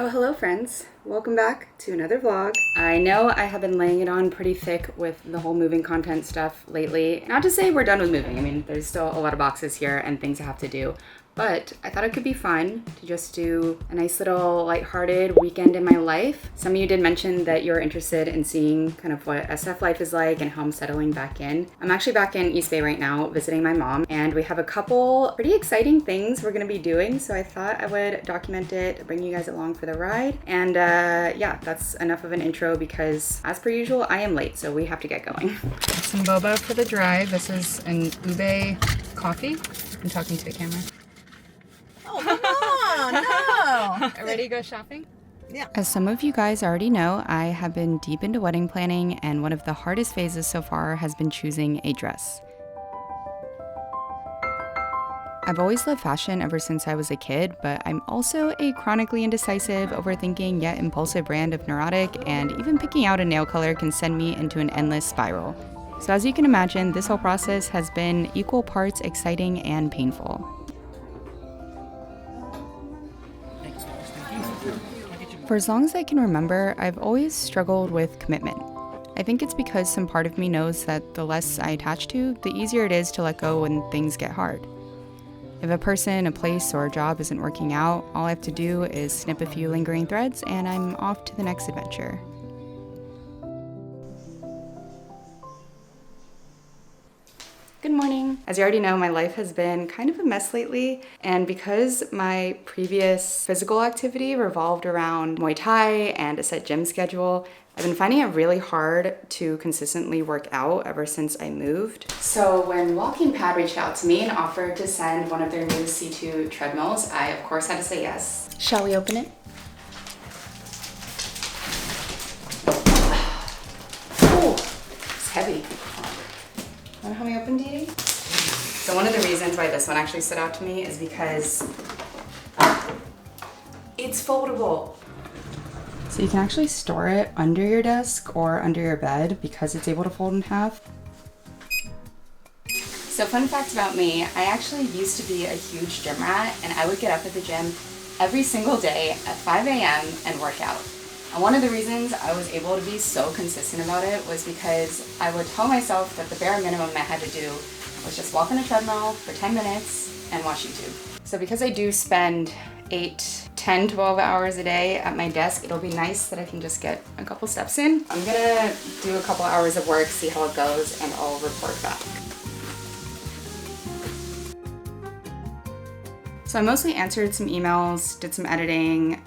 Oh, hello friends. Welcome back to another vlog. I know I have been laying it on pretty thick with the whole moving content stuff lately. Not to say we're done with moving. I mean, there's still a lot of boxes here and things I have to do. But I thought it could be fun to just do a nice little lighthearted weekend in my life. Some of you did mention that you're interested in seeing kind of what SF life is like and how I'm settling back in. I'm actually back in East Bay right now visiting my mom, and we have a couple pretty exciting things we're gonna be doing. So I thought I would document it, bring you guys along for the ride. And yeah, that's enough of an intro because as per usual, I am late, so we have to get going. Some boba for the drive. This is an ube coffee. I'm talking to the camera. Oh, come on, no! Ready to go shopping? Yeah. As some of you guys already know, I have been deep into wedding planning, and one of the hardest phases so far has been choosing a dress. I've always loved fashion ever since I was a kid, but I'm also a chronically indecisive, overthinking, yet impulsive brand of neurotic, and even picking out a nail color can send me into an endless spiral. So as you can imagine, this whole process has been equal parts exciting and painful. For as long as I can remember, I've always struggled with commitment. I think it's because some part of me knows that the less I attach to, the easier it is to let go when things get hard. If a person, a place, or a job isn't working out, all I have to do is snip a few lingering threads and I'm off to the next adventure. Good morning. As you already know, my life has been kind of a mess lately, and because my previous physical activity revolved around Muay Thai and a set gym schedule, I've been finding it really hard to consistently work out ever since I moved. So when walkingpad reached out to me and offered to send one of their new C2 treadmills, I of course had to say yes. Shall we open it? Oh, it's heavy. Want to help me open, Dee Dee? So one of the reasons why this one actually stood out to me is because it's foldable. So you can actually store it under your desk or under your bed because it's able to fold in half. So fun fact about me, I actually used to be a huge gym rat, and I would get up at the gym every single day at 5 a.m. and work out. And one of the reasons I was able to be so consistent about it was because I would tell myself that the bare minimum I had to do was just walk on a treadmill for 10 minutes and watch YouTube. So because I do spend 8, 10, 12 hours a day at my desk, it'll be nice that I can just get a couple steps in. I'm gonna do a couple hours of work, see how it goes, and I'll report back. So I mostly answered some emails, did some editing,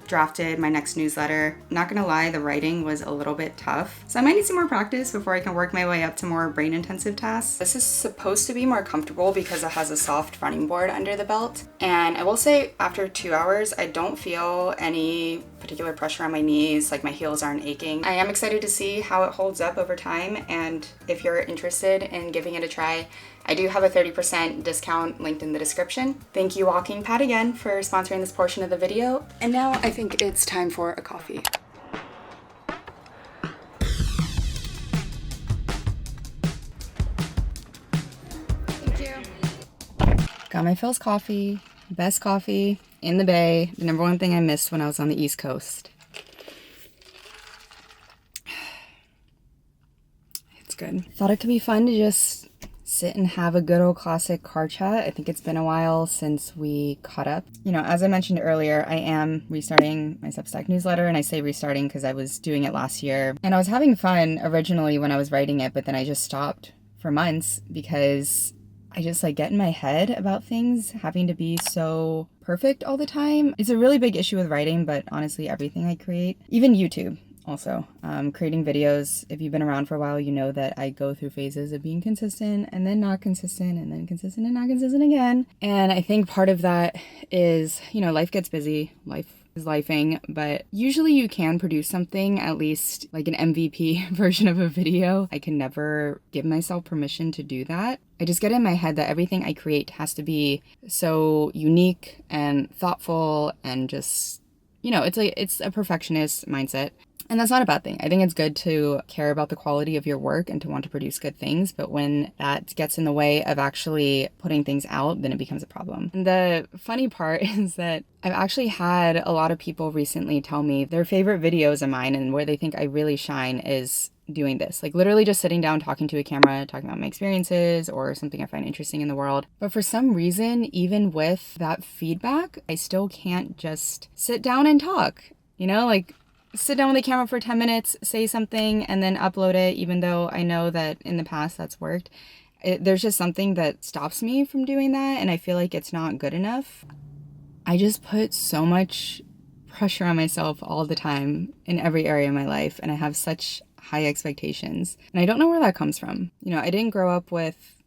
drafted my next newsletter. Not gonna lie, the writing was a little bit tough. So I might need some more practice before I can work my way up to more brain intensive tasks. This is supposed to be more comfortable because it has a soft running board under the belt. And I will say after 2 hours, I don't feel any particular pressure on my knees, like my heels aren't aching. I am excited to see how it holds up over time. And if you're interested in giving it a try, I do have a 30% discount linked in the description. Thank you walkingpad again for sponsoring this portion of the video. And now I think it's time for a coffee. Thank you. Got my Phil's coffee, best coffee in the Bay, the number one thing I missed when I was on the East Coast. It's good. Thought it could be fun to just sit and have a good old classic car chat. I think it's been a while since we caught up. You know, as I mentioned earlier, I am restarting my Substack newsletter, and I say restarting because I was doing it last year. And I was having fun originally when I was writing it, but then I just stopped for months because I just like get in my head about things having to be so perfect all the time. It's a really big issue with writing, but honestly, everything I create, even YouTube. Also, creating videos, if you've been around for a while, you know that I go through phases of being consistent and then not consistent and then consistent and not consistent again. And I think part of that is, you know, life gets busy, life is lifing, but usually you can produce something, at least like an MVP version of a video. I can never give myself permission to do that. I just get in my head that everything I create has to be so unique and thoughtful and just, you know, it's a perfectionist mindset. And that's not a bad thing. I think it's good to care about the quality of your work and to want to produce good things. But when that gets in the way of actually putting things out, then it becomes a problem. And the funny part is that I've actually had a lot of people recently tell me their favorite videos of mine and where they think I really shine is doing this, like literally just sitting down, talking to a camera, talking about my experiences or something I find interesting in the world. But for some reason, even with that feedback, I still can't just sit down and talk, you know, like sit down with the camera for 10 minutes, say something, and then upload it, even though I know that in the past that's worked. There's just something that stops me from doing that, and I feel like it's not good enough. I just put so much pressure on myself all the time in every area of my life, and I have such high expectations. And I don't know where that comes from. You know, I didn't grow up with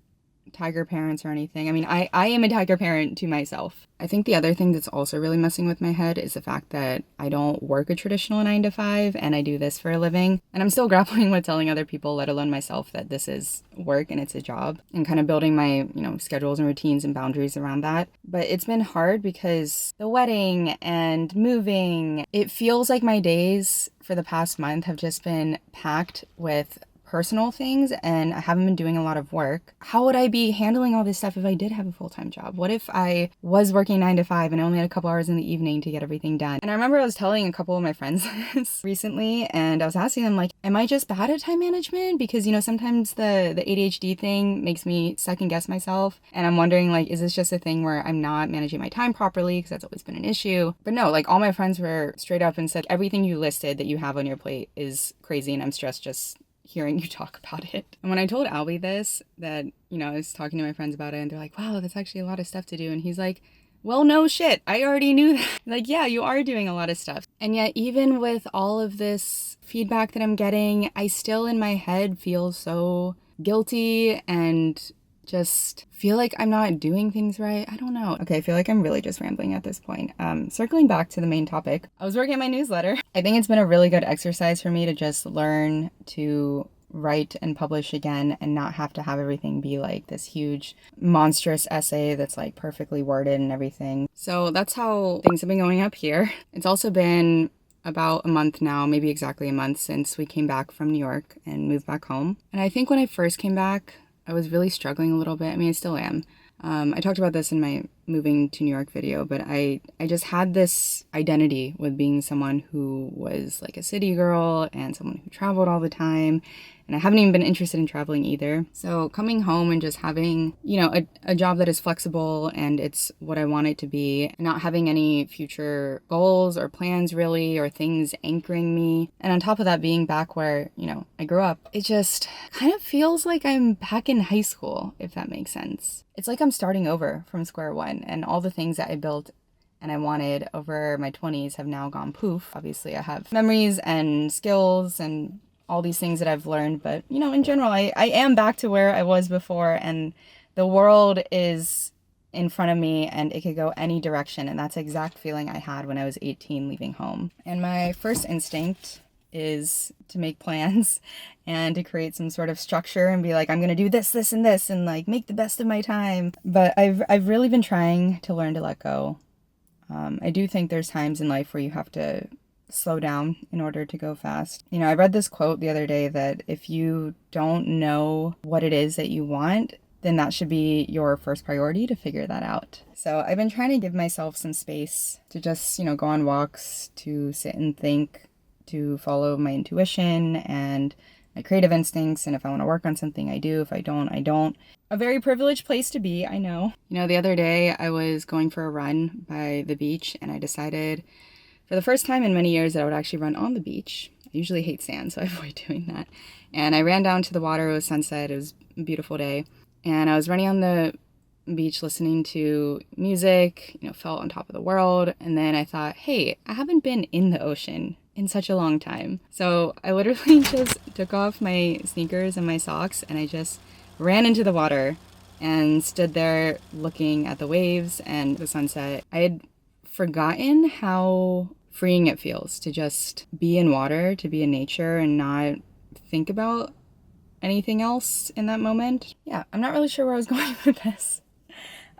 tiger parents or anything. I mean, I am a tiger parent to myself. I think the other thing that's also really messing with my head is the fact that I don't work a traditional 9 to 5 and I do this for a living. And I'm still grappling with telling other people, let alone myself, that this is work and it's a job, and kind of building my, schedules and routines and boundaries around that. But it's been hard because the wedding and moving, it feels like my days for the past month have just been packed with personal things and I haven't been doing a lot of work. How would I be handling all this stuff if I did have a full-time job? What if I was working 9 to 5 and I only had a couple hours in the evening to get everything done? And I remember I was telling a couple of my friends this recently, and I was asking them, like, am I just bad at time management? Because, sometimes the ADHD thing makes me second guess myself, and I'm wondering, like, is this just a thing where I'm not managing my time properly? Because that's always been an issue. But no, like, all my friends were straight up and said, everything you listed that you have on your plate is crazy, and I'm stressed just hearing you talk about it. And when I told Albie this, that, I was talking to my friends about it, and they're like, wow, that's actually a lot of stuff to do. And he's like, well, no shit, I already knew that. Like, yeah, you are doing a lot of stuff. And yet, even with all of this feedback that I'm getting, I still in my head feel so guilty and just feel like I'm not doing things right. I don't know. Okay, I feel like I'm really just rambling at this point. Circling back to the main topic, I was working on my newsletter. I think it's been a really good exercise for me to just learn to write and publish again and not have to have everything be like this huge monstrous essay that's like perfectly worded and everything. So that's how things have been going up here. It's also been about a month now, maybe exactly a month, since we came back from New York and moved back home. And I think when I first came back, I was really struggling a little bit. I mean, I still am. I talked about this in my moving to New York video, but I just had this identity with being someone who was like a city girl and someone who traveled all the time. And I haven't even been interested in traveling either. So coming home and just having, a job that is flexible and it's what I want it to be, and not having any future goals or plans really, or things anchoring me. And on top of that, being back where, I grew up, it just kind of feels like I'm back in high school, if that makes sense. It's like I'm starting over from square one, and all the things that I built and I wanted over my 20s have now gone poof. Obviously, I have memories and skills and all these things that I've learned, but in general, I am back to where I was before, and the world is in front of me and it could go any direction. And that's the exact feeling I had when I was 18 leaving home. And my first instinct is to make plans and to create some sort of structure and be like, I'm going to do this, this, and this, and like make the best of my time. But I've really been trying to learn to let go. I do think there's times in life where you have to slow down in order to go fast. I read this quote the other day that if you don't know what it is that you want, then that should be your first priority to figure that out. So I've been trying to give myself some space to just, go on walks, to sit and think, to follow my intuition and my creative instincts. And if I want to work on something, I do. If I don't, I don't. A very privileged place to be, I know. The other day I was going for a run by the beach, and I decided for the first time in many years that I would actually run on the beach. I usually hate sand, so I avoid doing that. And I ran down to the water. It was sunset. It was a beautiful day. And I was running on the beach listening to music, felt on top of the world. And then I thought, hey, I haven't been in the ocean in such a long time. So I literally just took off my sneakers and my socks, and I just ran into the water and stood there looking at the waves and the sunset. I had forgotten how freeing it feels to just be in water, to be in nature and not think about anything else in that moment. Yeah, I'm not really sure where I was going with this.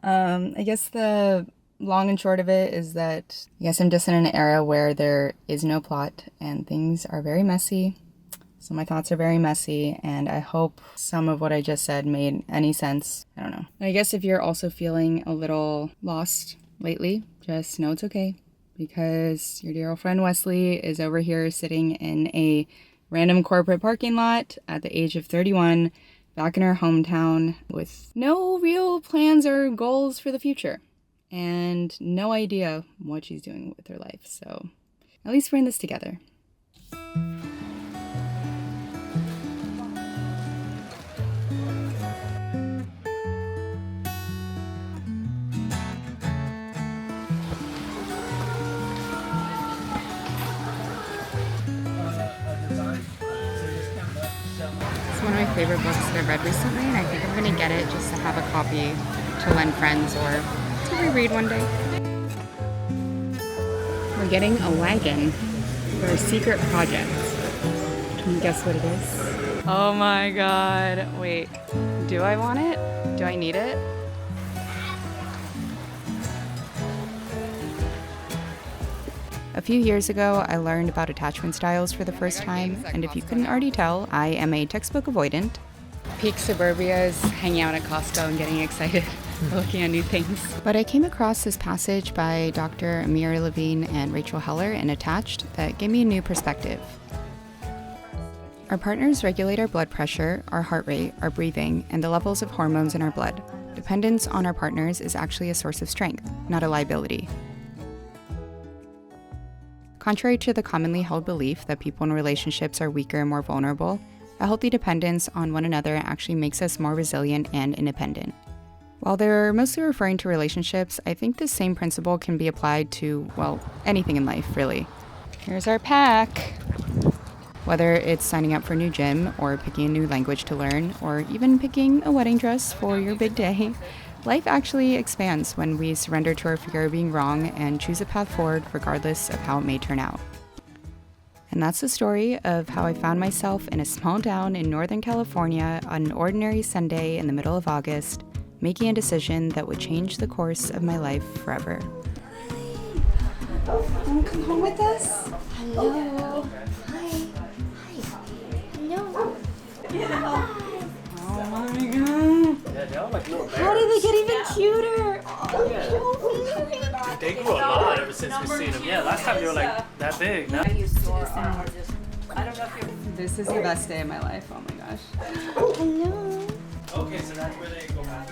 I guess the long and short of it is that I guess I'm just in an era where there is no plot and things are very messy. So my thoughts are very messy, and I hope some of what I just said made any sense. I don't know. I guess if you're also feeling a little lost lately, just know it's okay, because your dear old friend Wesley is over here sitting in a random corporate parking lot at the age of 31, back in her hometown with no real plans or goals for the future and no idea what she's doing with her life. So at least we're in this together. It's one of my favorite books that I've read recently, and I think I'm going to get it just to have a copy to lend friends or to reread one day. We're getting a wagon for a secret project. Can you guess what it is? Oh my god. Wait, do I want it? Do I need it? A few years ago, I learned about attachment styles for the first time, and if you couldn't already tell, I am a textbook avoidant. Peak suburbia is hanging out at Costco and getting excited, looking at new things. But I came across this passage by Dr. Amir Levine and Rachel Heller in Attached that gave me a new perspective. Our partners regulate our blood pressure, our heart rate, our breathing, and the levels of hormones in our blood. Dependence on our partners is actually a source of strength, not a liability. Contrary to the commonly held belief that people in relationships are weaker and more vulnerable, a healthy dependence on one another actually makes us more resilient and independent. While they're mostly referring to relationships, I think this same principle can be applied to, well, anything in life, really. Here's our pack. Whether it's signing up for a new gym, or picking a new language to learn, or even picking a wedding dress for your big day, life actually expands when we surrender to our fear of being wrong and choose a path forward regardless of how it may turn out. And that's the story of how I found myself in a small town in Northern California on an ordinary Sunday in the middle of August, making a decision that would change the course of my life forever. Want to come home with us? Hello. Hi. Hello. Oh my god. How did they get even cuter? Oh, They grew a lot ever since we've seen them. Yeah, last time they were like that big. Now This is the best day of my life. Oh my gosh. Hello. okay, so that's where they go back.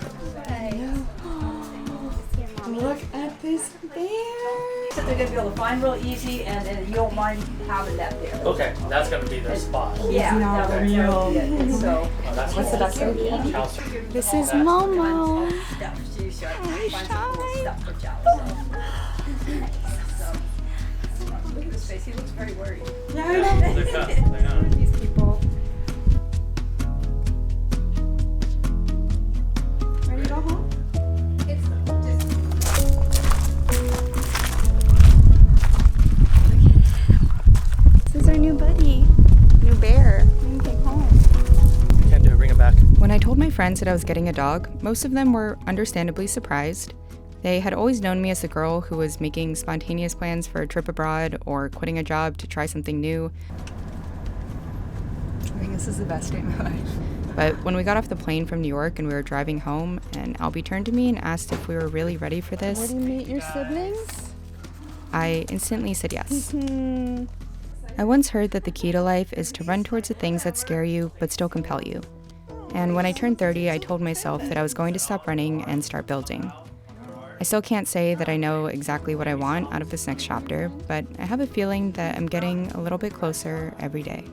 Look at this bear. So they're gonna be able to find real easy, and you don't mind having that there. Okay, that's gonna be their spot. Yeah, not that would real. be it. So Oh, that's What's the best way? house. This is Momo. stuff. She should find some cool stuff for Joe. So look at his face. He looks very worried. They're cut. They're not. These people. Ready to go home? This is our new buddy. New bear. We can take home. Can't do it. Bring it back. When I told my friends that I was getting a dog, most of them were understandably surprised. They had always known me as the girl who was making spontaneous plans for a trip abroad or quitting a job to try something new. I think this is the best day of my life. But when we got off the plane from New York and we were driving home, and Albie turned to me and asked if we were really ready for this, Where do you meet your siblings? I instantly said yes. I once heard that the key to life is to run towards the things that scare you but still compel you. And when I turned 30, I told myself that I was going to stop running and start building. I still can't say that I know exactly what I want out of this next chapter, but I have a feeling that I'm getting a little bit closer every day.